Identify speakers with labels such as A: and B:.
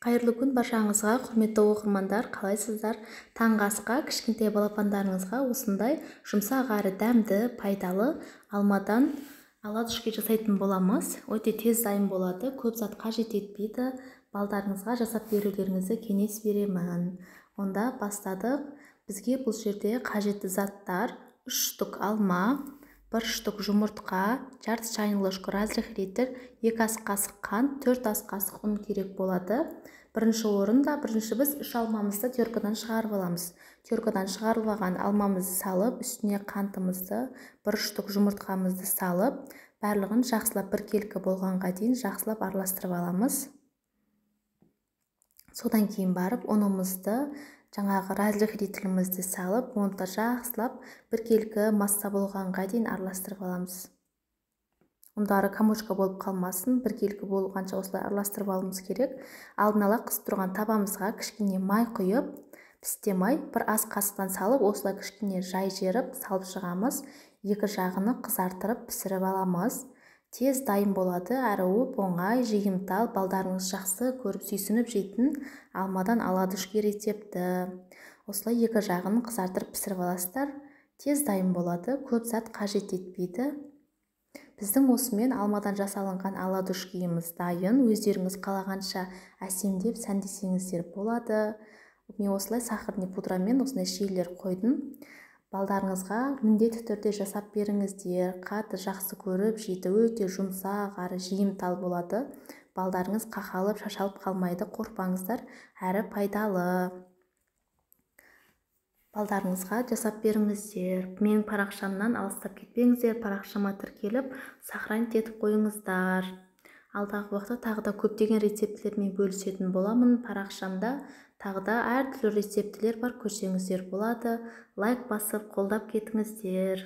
A: Қайырлы күн баршаңызға, құрметті оқырмандар, қалайсыздар? Таңғы асқа кішкентай балапандарыңызға осындай жұмсақ әрі дәмді, пайдалы алмадан оладушки жасайтын боламыз. Өте тез дайын болады, көп зат қажет етпейді. Балдарыңызға жасап берулеріңізді кеңес беремін. Онда бастадық. Бізге бұл жерде қажетті заттар: 3 штук алма, 1 штук жұмыртқа, жарты чайный ложка разрыхлитель, 2 ас қасық қант, 4 ас қасық ұн керек болады. Бірінші орында біз 3 алмамызды теркадан шығарып аламыз. Теркадан шығарып алған алмамызды салып, үстіне қантымызды, 1 штук жұмыртқамызды салып, барлығын жақсылап біркелкі болғанға дейін жақсылап араластырып аламыз. Содан кейін барып ұнымызды, жаңағы разрыхлителімізді салып, оны да жақсылап біркелкі масса болғанға дейін араластырып аламыз. Ұндары комочка болып қалмасын, біркелкі болғанша осылай араластырып алуымыз керек. Алдын ала қысып тұрған табамызға кішкене май құйып, пісте май 1 ас қасықтан салып, осылай кішкене жай жеріп салып шығамыз. Екі жағыны қызартырып пісіріп аламыз. Тез дайын болады, әрі оңай, жиымтал, балдарыңыз жақсы көріп сүйсініп жейтін алмадан оладушки рецепті. Осылай екі жағын қызартырып пісіріп аласыздар. Тез дайын болады, көп зат қажет етпейді. Біздің осымен алмадан жасалынған оладушкиіміз дайын. Өздеріңіз қалағанша әсемдеп сәндесеңіздер болады. Мен осылай сахарный пудрамен осындай шейлер қойдым. Балдарыңызға міндетті түрде жасап беріңіздер. Қатты жақсы көріп жейді, өте жұмсақ әрі жиымтал болады. Балдарыңыз қақалып, шашалып қалмайды, қорықпаңыздар, әрі пайдалы. Балдарыңызға жасап беріңіздер. Менің парақшамнан алыстап кетпеңіздер, парақшама тіркеліп, сохранить етіп қойыңыздар. Алдағы уақытта тағы да көптеген рецептілермен бөлісетін боламын. Парақшамда тағы да әртүрлі рецептілер бар, көрсеңіздер болады. Лайк басып, қолдап кетіңіздер.